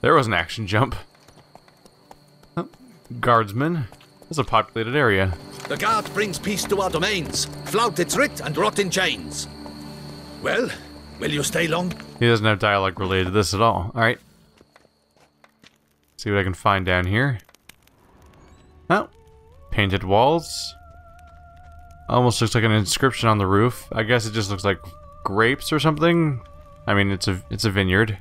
There was an action jump. Oh, guardsmen. This is a populated area. The guard brings peace to our domains. Flout its writ and rot in chains. Well, will you stay long? He doesn't have dialogue related to this at all. Alright. See what I can find down here. Oh. Painted walls. Almost looks like an inscription on the roof. I guess it just looks like grapes or something. I mean, it's a vineyard.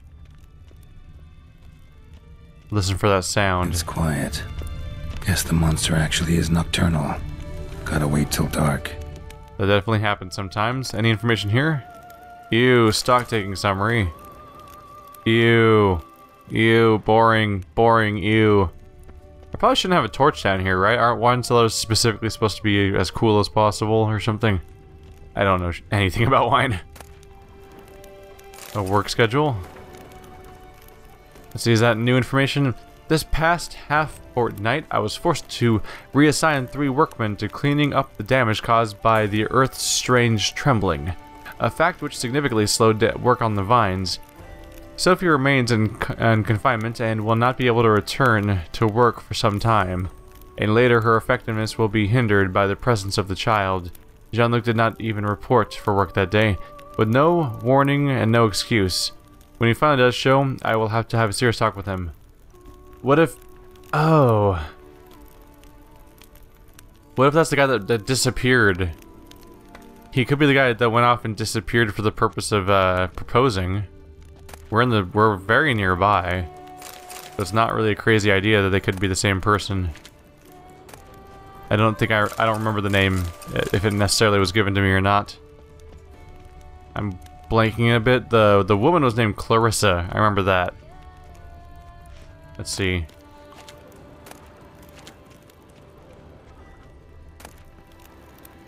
Listen for that sound. It's quiet. Guess the monster actually is nocturnal. Gotta wait till dark. That definitely happens sometimes. Any information here? Ew, stock taking summary. Ew. Ew, boring, boring, ew. I probably shouldn't have a torch down here, right? Aren't wine cellars specifically supposed to be as cool as possible or something? I don't know anything about wine. A work schedule? Let's see, is that new information? This past half fortnight, I was forced to reassign 3 workmen to cleaning up the damage caused by the Earth's strange trembling, a fact which significantly slowed work on the vines. Sophie remains in confinement and will not be able to return to work for some time, and later her effectiveness will be hindered by the presence of the child. Jean-Luc did not even report for work that day, with no warning and no excuse. When he finally does show, I will have to have a serious talk with him. What if... Oh... What if that's the guy that disappeared? He could be the guy that went off and disappeared for the purpose of proposing. We're very nearby. So it's not really a crazy idea that they could be the same person. I don't remember the name, if it necessarily was given to me or not. I'm blanking a bit. The woman was named Clarissa. I remember that. Let's see.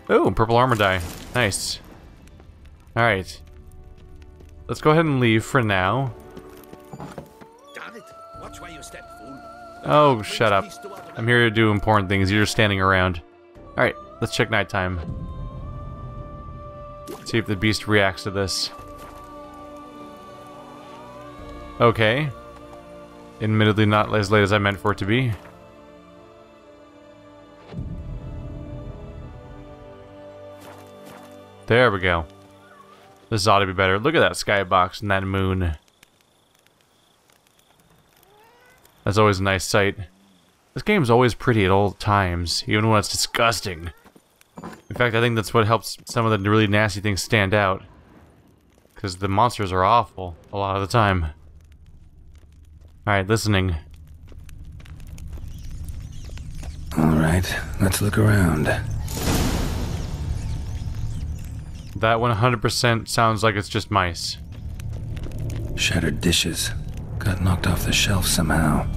Oh, purple armor die. Nice. Alright. Let's go ahead and leave for now. Damn it. Watch where you step, fool. Oh, shut up. I'm here to do important things. You're just standing around. Alright, let's check nighttime. See if the beast reacts to this. Okay. Admittedly not as late as I meant for it to be. There we go. This ought to be better. Look at that skybox and that moon. That's always a nice sight. This game's always pretty at all times, even when it's disgusting. In fact, I think that's what helps some of the really nasty things stand out. Because the monsters are awful a lot of the time. Alright, listening. Alright, let's look around. That 100% sounds like it's just mice. Shattered dishes. Got knocked off the shelf somehow.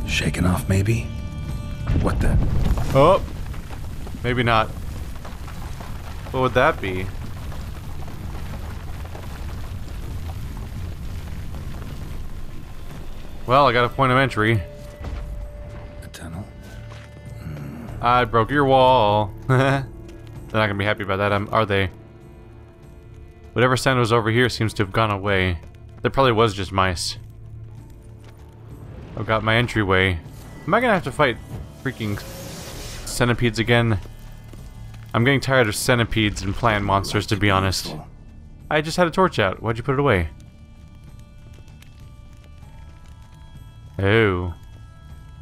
Shaken off, maybe? What the? Oh! Maybe not. What would that be? Well, I got a point of entry. A tunnel? I broke your wall. They're not gonna be happy about that, are they? Whatever sound was over here seems to have gone away. There probably was just mice. I've got my entryway. Am I gonna have to fight freaking centipedes again? I'm getting tired of centipedes and plant monsters, to be honest. I just had a torch out. Why'd you put it away? Oh.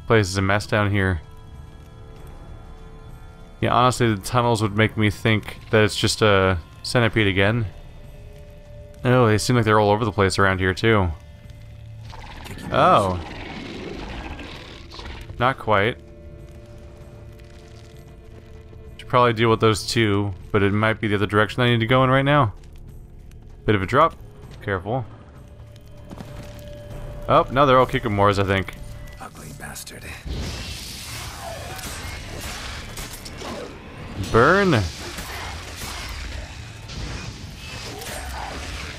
Place is a mess down here. Yeah, honestly, the tunnels would make me think that it's just a centipede again. Oh, they seem like they're all over the place around here, too. Oh. Not quite. Should probably deal with those two, but it might be the other direction I need to go in right now. Bit of a drop. Careful. Oh, no, they're all Kikamores, I think. Ugly bastard. Burn!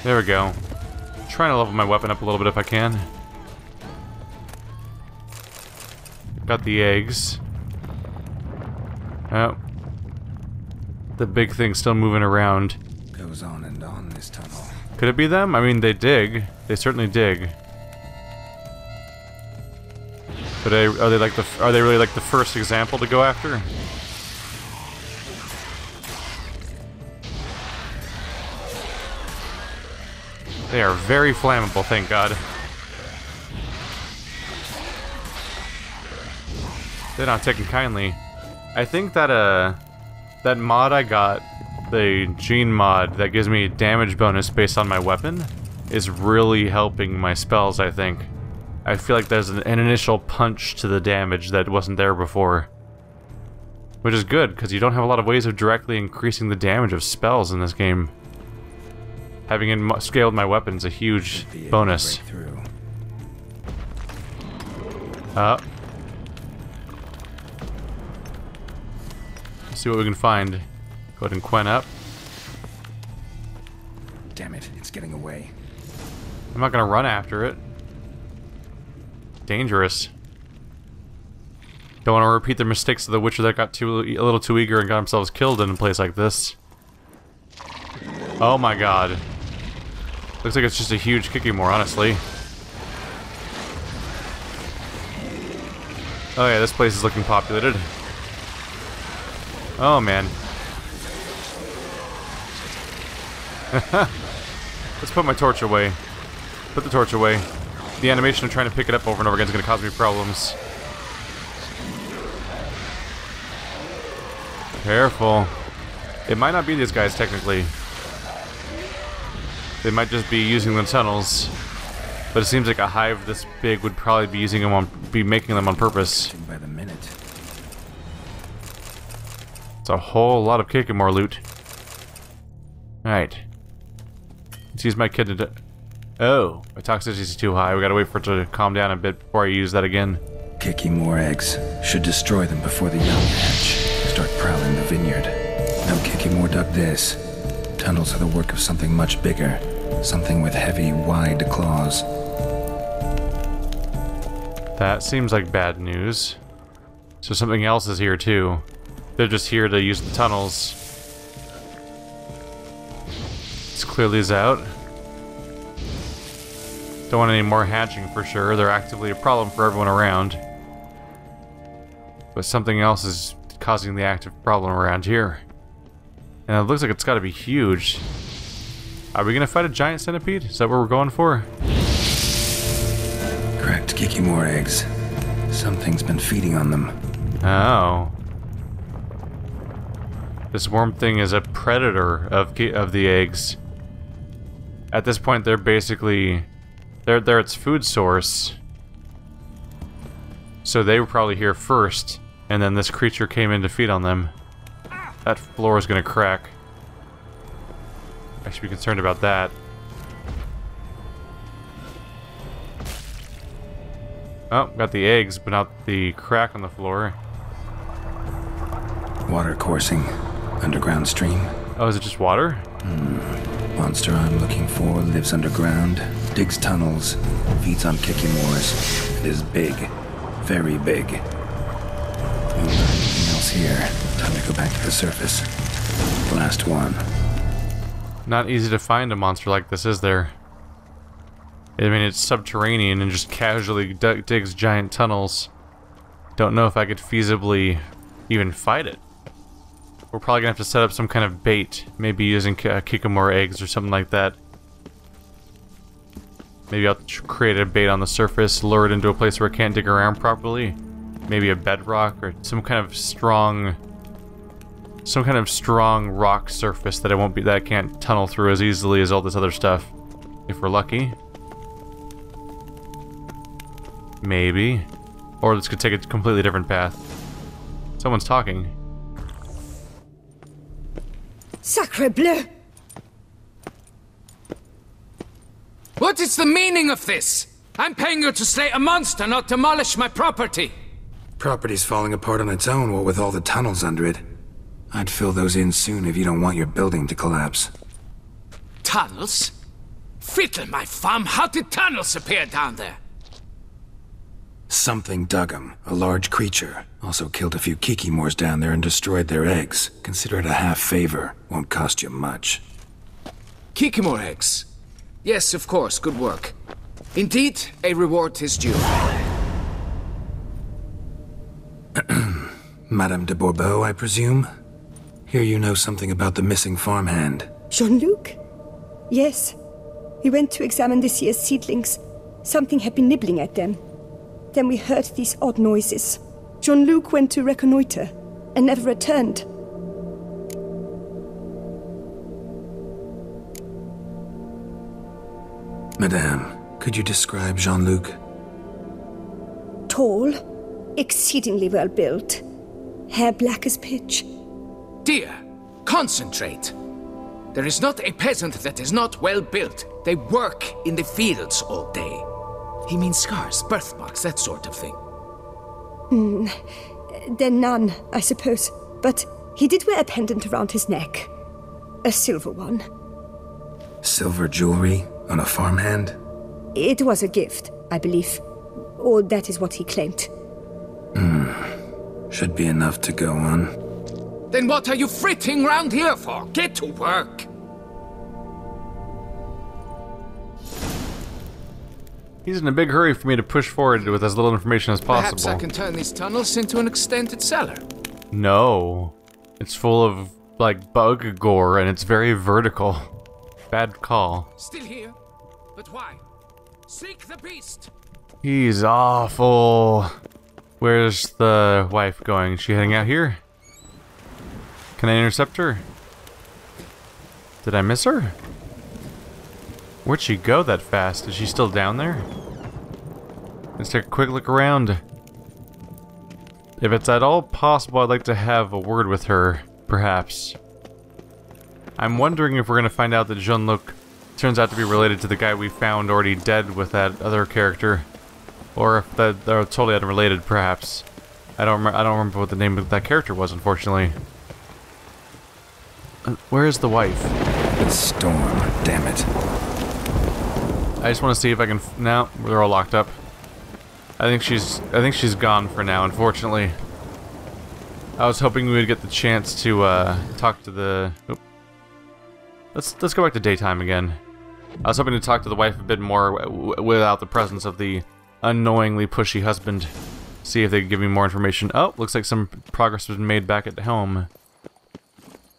There we go. I'm trying to level my weapon up a little bit if I can. Got the eggs. Oh. The big thing's still moving around. Goes on and on this tunnel. Could it be them? I mean, they dig. They certainly dig. But are they really like the first example to go after? They are very flammable, thank God. They're not taken kindly. I think that that mod I got, the gene mod that gives me a damage bonus based on my weapon, is really helping my spells, I think. I feel like there's an initial punch to the damage that wasn't there before. Which is good, because you don't have a lot of ways of directly increasing the damage of spells in this game. Having scaled my weapon is a huge bonus. Let's see what we can find. Go ahead and Quen up. Damn it, it's getting away. I'm not gonna run after it. Dangerous. Don't want to repeat the mistakes of the Witcher that got a little too eager and got themselves killed in a place like this. Oh my god. Looks like it's just a huge Kikimore, honestly. Oh yeah, this place is looking populated. Oh man. Let's put my torch away. Put the torch away. The animation of trying to pick it up over and over again is going to cause me problems. Careful. It might not be these guys, technically. They might just be using the tunnels. But it seems like a hive this big would probably be using them making them on purpose. By the minute. It's a whole lot of Kikimore loot. Alright. Let's use my kid to... Oh, my toxicity is too high. We gotta wait for it to calm down a bit before I use that again. Kikimore eggs. Should destroy them before the young hatch. Start prowling the vineyard. No Kikimore dug this. Tunnels are the work of something much bigger. Something with heavy, wide claws. That seems like bad news. So something else is here too. They're just here to use the tunnels. This clearly is out. Don't want any more hatching for sure. They're actively a problem for everyone around. But something else is causing the active problem around here. And it looks like it's got to be huge. Are we going to fight a giant centipede? Is that what we're going for? Cracked Kikimore eggs. Something's been feeding on them. Oh. This worm thing is a predator of the eggs. At this point, they're basically... They're its food source. So they were probably here first, and then this creature came in to feed on them. That floor is gonna crack. I should be concerned about that. Oh, got the eggs, but not the crack on the floor. Water coursing. Underground stream. Oh, is it just water? Monster I'm looking for lives underground, digs tunnels, feeds on Kikimores, and is big. Very big. Nothing else here. Time to go back to the surface. Last one. Not easy to find a monster like this, is there? I mean, it's subterranean and just casually digs giant tunnels. Don't know if I could feasibly even fight it. We're probably gonna have to set up some kind of bait, maybe using Kikimore eggs or something like that. Maybe I'll create a bait on the surface, lure it into a place where it can't dig around properly. Maybe a bedrock or some kind of strong rock surface that it can't tunnel through as easily as all this other stuff. If we're lucky. Maybe. Or this could take a completely different path. Someone's talking. Sacre bleu! What is the meaning of this? I'm paying you to slay a monster, not demolish my property. Property's falling apart on its own, what with all the tunnels under it. I'd fill those in soon if you don't want your building to collapse. Tunnels? Fiddle my thumb, how did tunnels appear down there? Something dug 'em. A large creature. Also killed a few Kikimores down there and destroyed their eggs. Consider it a half favor. Won't cost you much. Kikimore eggs. Yes, of course, good work. Indeed, a reward is due. Madame de Bourbeau, I presume? Hear you know something about the missing farmhand. Jean-Luc? Yes. We went to examine this year's seedlings. Something had been nibbling at them. Then we heard these odd noises. Jean-Luc went to reconnoiter and never returned. Madame, could you describe Jean-Luc? Tall, exceedingly well built, hair black as pitch. Dear, concentrate. There is not a peasant that is not well built. They work in the fields all day. He means scars, birthmarks, that sort of thing. Then none, I suppose. But he did wear a pendant around his neck. A silver one. Silver jewelry on a farmhand? It was a gift, I believe. Or that is what he claimed. Should be enough to go on. Then what are you fritting round here for? Get to work! He's in a big hurry for me to push forward with as little information as possible. Perhaps I can turn these tunnels into an extended cellar. No. It's full of, like, bug gore, and it's very vertical. Bad call. Still here? But why? Seek the beast! He's awful. Where's the wife going? Is she heading out here? Can I intercept her? Did I miss her? Where'd she go that fast? Is she still down there? Let's take a quick look around. If it's at all possible, I'd like to have a word with her, perhaps. I'm wondering if we're going to find out that Jean-Luc turns out to be related to the guy we found already dead with that other character. Or if they're totally unrelated, perhaps. I don't remember what the name of that character was, unfortunately. Where is the wife? The storm, damn it. I just want to see if I can. No, they're all locked up. I think she's gone for now, unfortunately. I was hoping we would get the chance to talk to the. Oop. Let's go back to daytime again. I was hoping to talk to the wife a bit more without the presence of the unknowingly pushy husband. See if they could give me more information. Oh, looks like some progress was made back at home.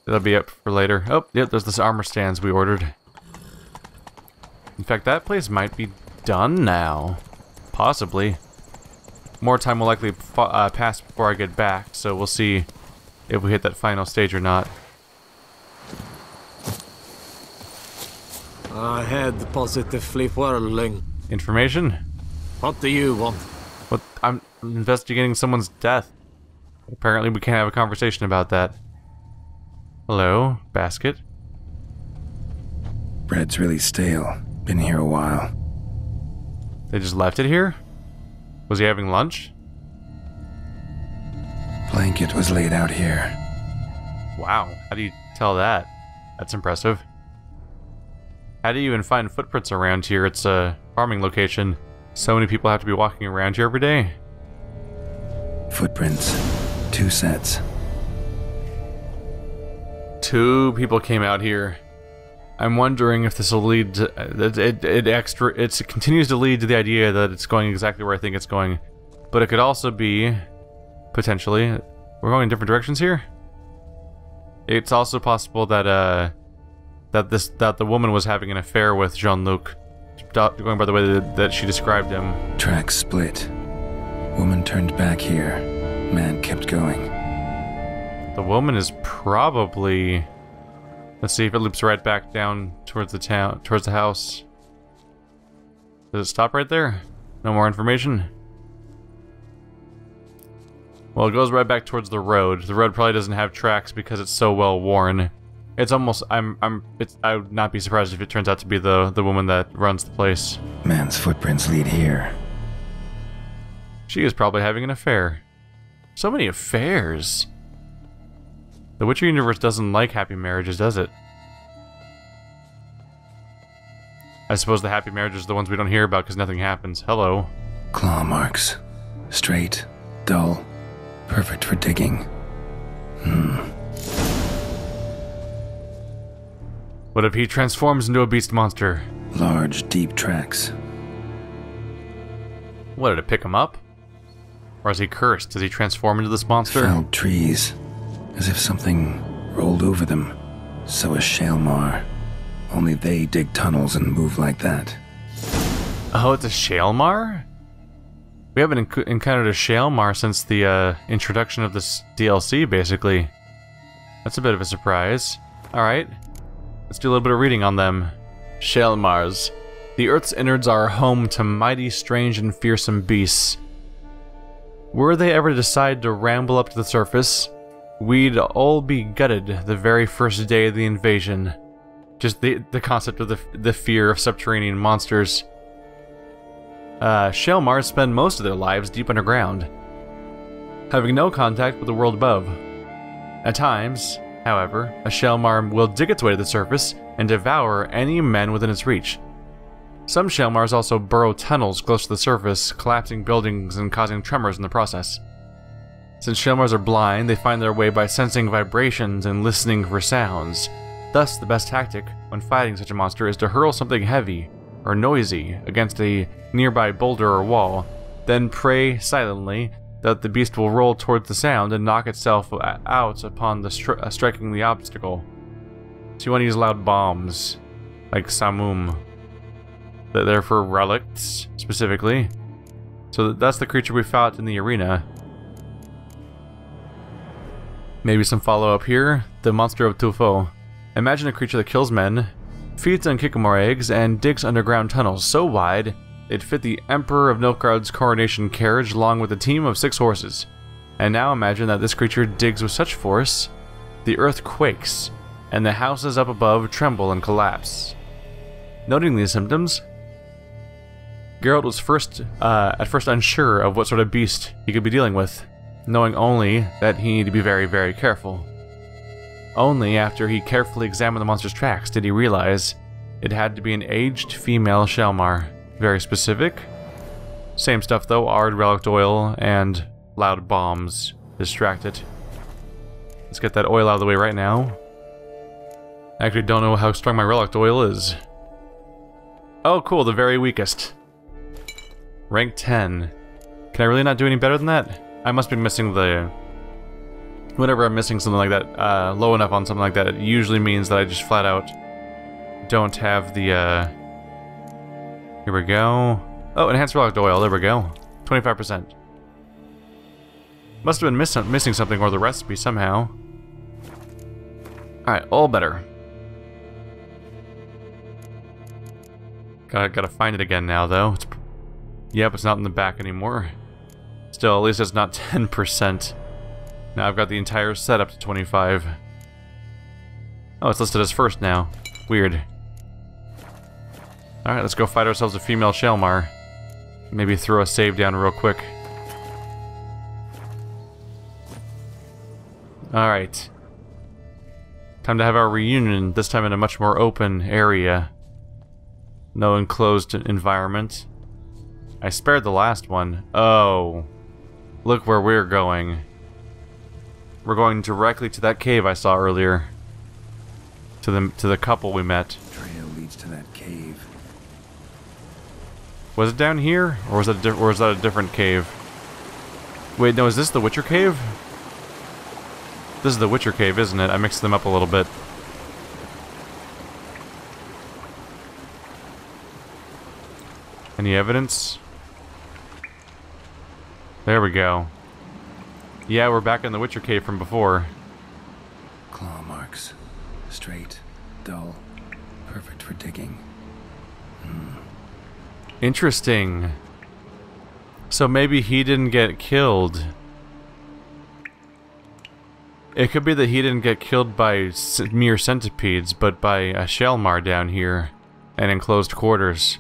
That'll be up for later. Oh, yep, there's this armor stands we ordered. In fact, that place might be done now. Possibly. More time will likely pass before I get back, so we'll see if we hit that final stage or not. I head positively whirling. Information? What do you want? What? I'm investigating someone's death. Apparently we can't have a conversation about that. Hello, basket. Bread's really stale. Been here a while. They just left it here? Was he having lunch? Blanket was laid out here. Wow, how do you tell that? That's impressive. How do you even find footprints around here? It's a farming location. So many people have to be walking around here every day. Footprints. 2 sets. 2 people came out here. I'm wondering if this will lead to... It continues to lead to the idea that it's going exactly where I think it's going. But it could also be... Potentially... We're going in different directions here? It's also possible that, that the woman was having an affair with Jean-Luc. Going by the way that she described him. Tracks split. Woman turned back here. Man kept going. The woman is probably... Let's see if it loops right back down towards the town, towards the house. Does it stop right there? No more information? Well, it goes right back towards the road. The road probably doesn't have tracks because it's so well worn. It's almost... I would not be surprised if it turns out to be the woman that runs the place. Man's footprints lead here. She is probably having an affair. So many affairs. The Witcher universe doesn't like happy marriages, does it? I suppose the happy marriages are the ones we don't hear about because nothing happens. Hello. Claw marks. Straight. Dull. Perfect for digging. What if he transforms into a beast monster? Large, deep tracks. What, did it pick him up? Or is he cursed? Does he transform into this monster? Felled trees, as if something rolled over them. So is Shalmar. Only they dig tunnels and move like that. Oh, it's a Shalmar? We haven't encountered a Shalmar since the introduction of this DLC, basically. That's a bit of a surprise. Alright, let's do a little bit of reading on them. Shalmars. The Earth's innards are home to mighty, strange, and fearsome beasts. Were they ever to decide to ramble up to the surface, we'd all be gutted the very first day of the invasion. Just the concept of the fear of subterranean monsters. Shalmars spend most of their lives deep underground, having no contact with the world above. At times, however, a Shalmar will dig its way to the surface and devour any men within its reach. Some Shalmars also burrow tunnels close to the surface, collapsing buildings and causing tremors in the process. Since Shalmars are blind, they find their way by sensing vibrations and listening for sounds. Thus, the best tactic when fighting such a monster is to hurl something heavy or noisy against a nearby boulder or wall, then pray silently that the beast will roll towards the sound and knock itself out upon striking the obstacle. So you want to use loud bombs, like Samum. They're for relics, specifically. So that's the creature we fought in the arena. Maybe some follow-up here. The monster of Tufo. Imagine a creature that kills men, feeds on Kikamore eggs, and digs underground tunnels so wide they'd fit the Emperor of Nilfgaard's coronation carriage along with a team of 6 horses. And now imagine that this creature digs with such force, the earth quakes, and the houses up above tremble and collapse. Noting these symptoms, Geralt was at first unsure of what sort of beast he could be dealing with, knowing only that he needed to be very, very careful. Only after he carefully examined the monster's tracks did he realize it had to be an aged female Shalmar. Very specific. Same stuff though, Ard, relic oil, and loud bombs. Distract it. Let's get that oil out of the way right now. I actually don't know how strong my relic oil is. Oh cool, the very weakest. Rank 10. Can I really not do any better than that? I must be missing the... Whenever I'm missing something like that, low enough on something like that, it usually means that I just flat out don't have the, Here we go. Oh, enhanced relic oil, there we go. 25%. Must have been missing something or the recipe somehow. Alright, all better. Gotta find it again now, though. Yep, it's not in the back anymore. Still, at least it's not 10%. Now I've got the entire setup to 25. Oh, it's listed as first now. Weird. Alright, let's go fight ourselves a female Shalmar. Maybe throw a save down real quick. Alright. Time to have our reunion, this time in a much more open area. No enclosed environment. I spared the last one. Oh. Look where we're going. We're going directly to that cave I saw earlier. To the couple we met. Trail leads to that cave. Was it down here, or was that a different cave? Wait, no, is this the Witcher cave? This is the Witcher cave, isn't it? I mixed them up a little bit. Any evidence? There we go. Yeah, we're back in the Witcher cave from before. Claw marks. Straight, dull, perfect for digging. Interesting. So maybe he didn't get killed. It could be that he didn't get killed by mere centipedes, but by a Shalmar down here, and enclosed quarters.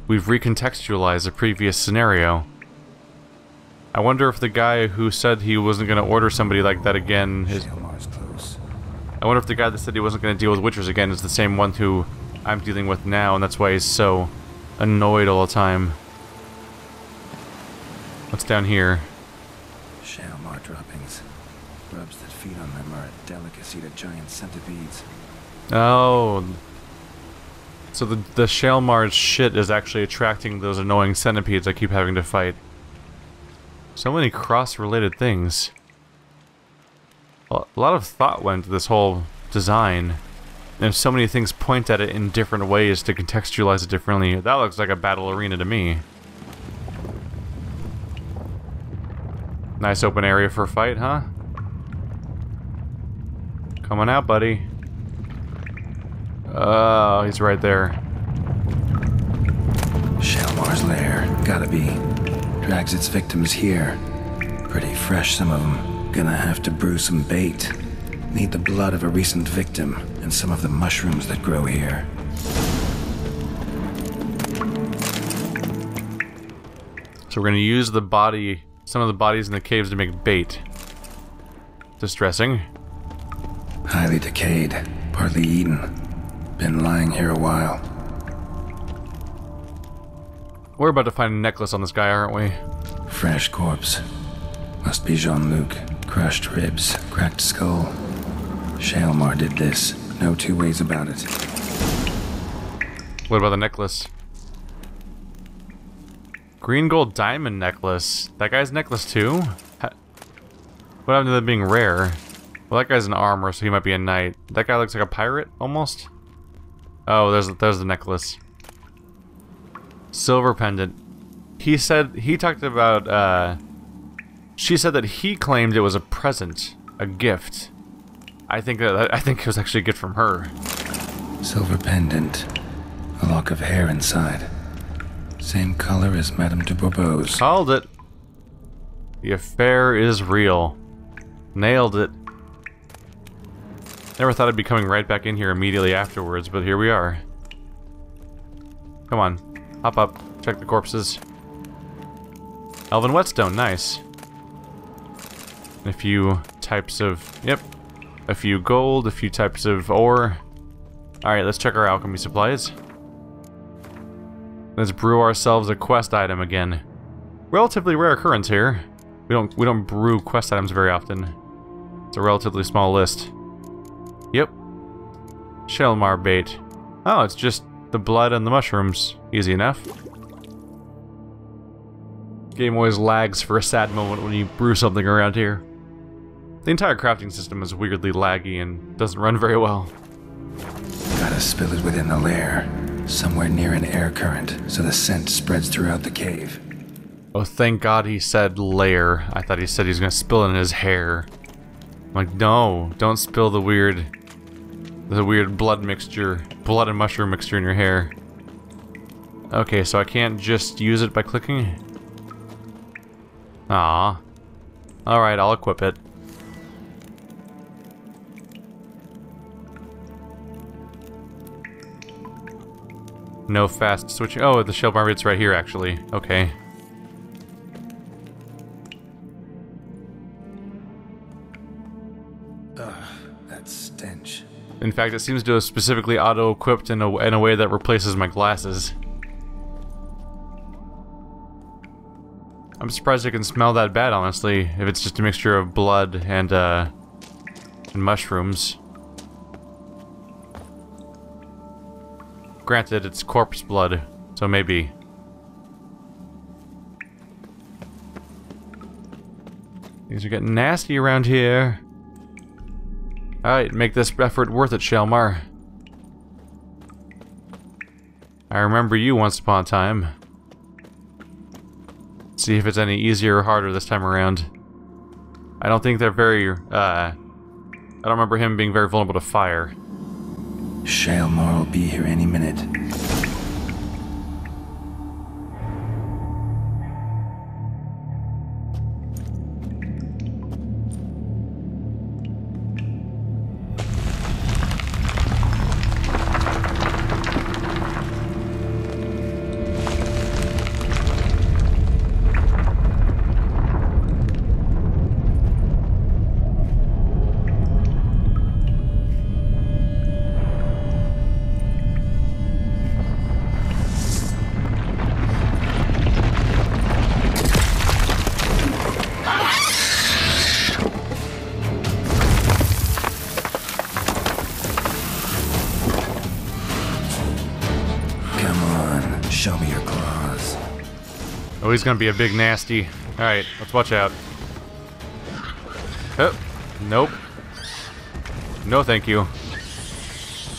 We've recontextualized a previous scenario. I wonder if the guy who said he wasn't going to order somebody like that again is... Shalmar's close. I wonder if the guy that said he wasn't going to deal with Witchers again is the same one who I'm dealing with now, and that's why he's so annoyed all the time. What's down here? Shalmar droppings. Grubs that feed on them are a delicacy to giant centipedes. Oh. So the Shalmar's shit is actually attracting those annoying centipedes I keep having to fight. So many cross-related things. A lot of thought went into this whole design. And so many things point at it in different ways to contextualize it differently. That looks like a battle arena to me. Nice open area for a fight, huh? Coming out, buddy. Oh, he's right there. Shalmar's lair. Gotta be. Drags its victims here. Pretty fresh, some of them. Gonna have to brew some bait. Need the blood of a recent victim and some of the mushrooms that grow here. So we're gonna use the body, some of the bodies in the caves to make bait. Distressing. Highly decayed, partly eaten. Been lying here a while. We're about to find a necklace on this guy, aren't we? Fresh corpse. Must be Jean-Luc. Crushed ribs, cracked skull. Shalmar did this. No two ways about it. What about the necklace? Green gold diamond necklace. That guy's necklace too? What happened to that being rare? Well, that guy's in armor, so he might be a knight. That guy looks like a pirate, almost. Oh, there's the necklace. Silver pendant. He talked about, she said that he claimed it was a present, a gift. I think it was actually a gift from her. Silver pendant. A lock of hair inside. Same color as Madame de Bourbeau's. Called it. The affair is real. Nailed it. Never thought I'd be coming right back in here immediately afterwards, but here we are. Come on. Hop up. Check the corpses. Elven whetstone. Nice. And a few types of... Yep. A few gold. A few types of ore. Alright, let's check our alchemy supplies. Let's brew ourselves a quest item again. Relatively rare occurrence here. We don't brew quest items very often. It's a relatively small list. Yep. Shalmar bait. Oh, it's just the blood and the mushrooms. Easy enough. Game always lags for a sad moment when you brew something around here. The entire crafting system is weirdly laggy and doesn't run very well. Gotta spill it within the lair. Somewhere near an air current, so the scent spreads throughout the cave. Oh, thank God he said lair. I thought he said he's gonna spill it in his hair. I'm like, no, don't spill the weird blood mixture, blood and mushroom mixture in your hair. Okay, so I can't just use it by clicking? Ah. Alright, I'll equip it. No fast switching. Oh, the Shalmar bit's right here, actually. Okay. Ugh, that stench. In fact, it seems to have specifically auto-equipped in a way that replaces my glasses. I'm surprised it can smell that bad, honestly, if it's just a mixture of blood and mushrooms. Granted, it's corpse blood, so maybe. Things are getting nasty around here. Alright, make this effort worth it, Shalmar. I remember you once upon a time. See if it's any easier or harder this time around. I don't think they're very, I don't remember him being very vulnerable to fire. Shalmar will be here any minute. Oh, he's gonna be a big nasty. Alright, let's watch out. Oh, nope. No thank you.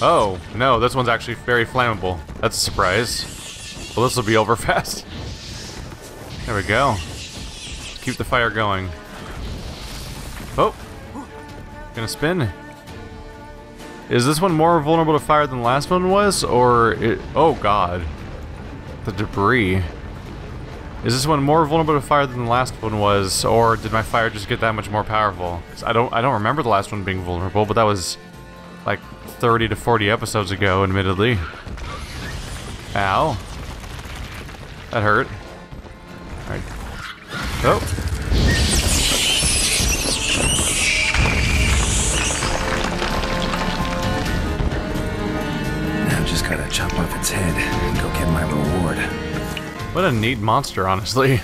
Oh, no, this one's actually very flammable. That's a surprise. Well, this will be over fast. There we go. Keep the fire going. Oh! Gonna spin. Is this one more vulnerable to fire than the last one was? Or it... Oh god. The debris. Is this one more vulnerable to fire than the last one was? Or did my fire just get that much more powerful? 'Cause I don't remember the last one being vulnerable, but that was like 30 to 40 episodes ago, admittedly. Ow. That hurt. Alright. Oh! Just gotta chop off its head and go get my reward. What a neat monster, honestly.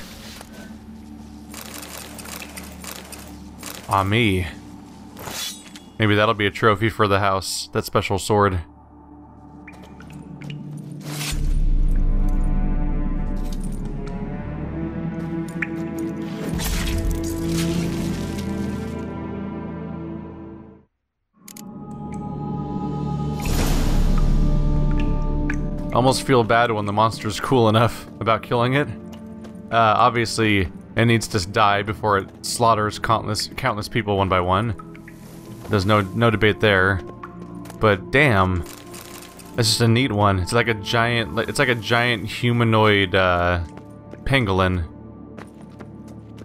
Ah, me. Maybe that'll be a trophy for the house, that special sword. Almost feel bad when the monster's cool enough about killing it. Obviously, it needs to die before it slaughters countless people one by one. There's no debate there. But damn, it's just a neat one. It's like a giant humanoid pangolin.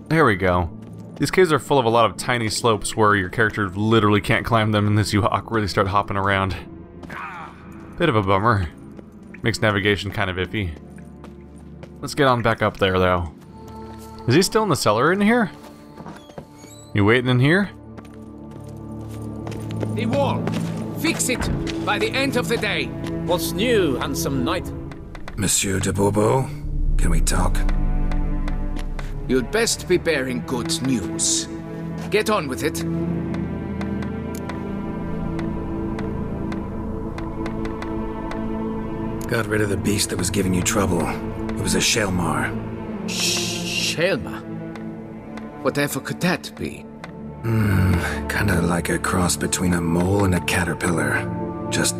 There we go. These caves are full of a lot of tiny slopes where your character literally can't climb them unless you awkwardly start hopping around. Bit of a bummer. Makes navigation kind of iffy. Let's get on back up there, though. Is he still in the cellar in here? You waiting in here? The wall! Fix it! By the end of the day! What's new, handsome knight? Monsieur de Bourbeau, can we talk? You'd best be bearing good news. Get on with it. Got rid of the beast that was giving you trouble. It was a Shelmar. Shelma? Whatever could that be? Kinda like a cross between a mole and a caterpillar. Just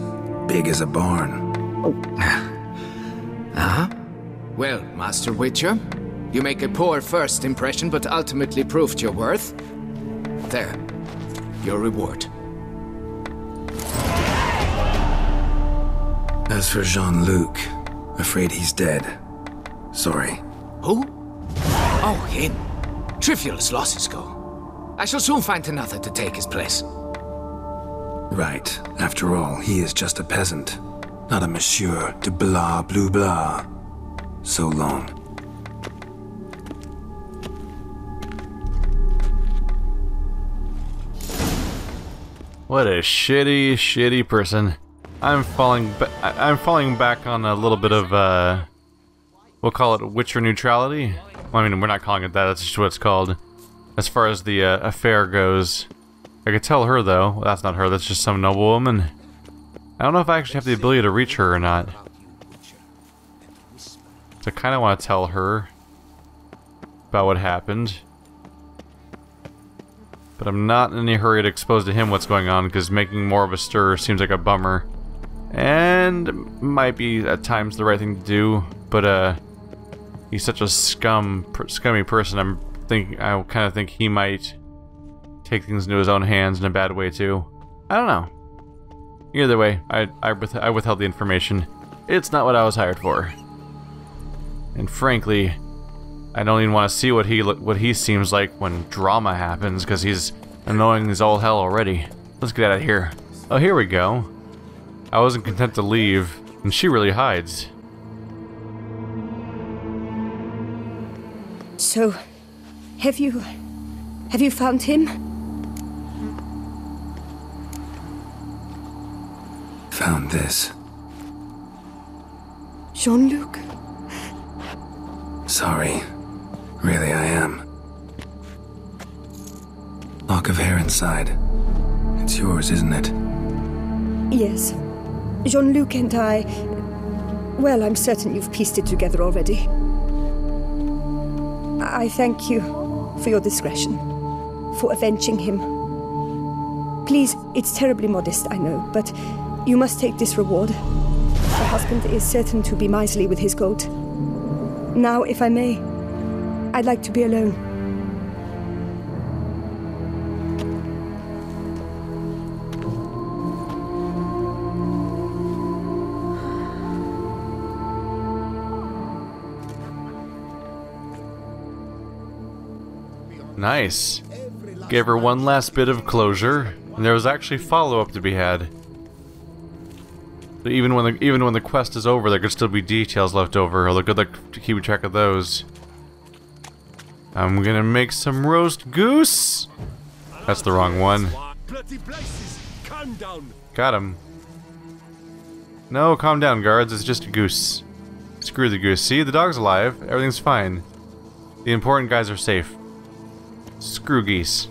big as a barn. Uh-huh. Well, Master Witcher, you make a poor first impression, but ultimately proved your worth. There. Your reward. As for Jean-Luc, afraid he's dead. Sorry. Who? Oh, him. Trivial as losses go. I shall soon find another to take his place. Right. After all, he is just a peasant. Not a monsieur de blah blue blah. So long. What a shitty person. I'm falling back on a little bit of, we'll call it Witcher neutrality. Well, I mean, we're not calling it that, that's just what it's called. As far as the affair goes. I could tell her, though. Well, that's not her, that's just some noblewoman. I don't know if I actually have the ability to reach her or not. So I kind of want to tell her about what happened. But I'm not in any hurry to expose to him what's going on, because making more of a stir seems like a bummer. And might be at times the right thing to do, but he's such a scummy person. I kind of think he might take things into his own hands in a bad way too. I don't know. Either way, I withheld the information. It's not what I was hired for. And frankly, I don't even want to see what he seems like when drama happens, because he's annoying as all hell already. Let's get out of here. Oh, here we go. I wasn't content to leave, and she really hides. So, have you found him? Found this. Jean-Luc? Sorry. Really, I am. Lock of hair inside. It's yours, isn't it? Yes. Jean-Luc and I... Well, I'm certain you've pieced it together already. I thank you for your discretion, for avenging him. Please, it's terribly modest, I know, but you must take this reward. Your husband is certain to be miserly with his gold. Now, if I may, I'd like to be alone. Nice. Gave her one last bit of closure, and there was actually follow-up to be had. So even when the quest is over, there could still be details left over. Although good luck to keep track of those. I'm gonna make some roast goose. That's the wrong one. Got him. No, calm down, guards. It's just a goose. Screw the goose. See, the dog's alive. Everything's fine. The important guys are safe. Screw geese.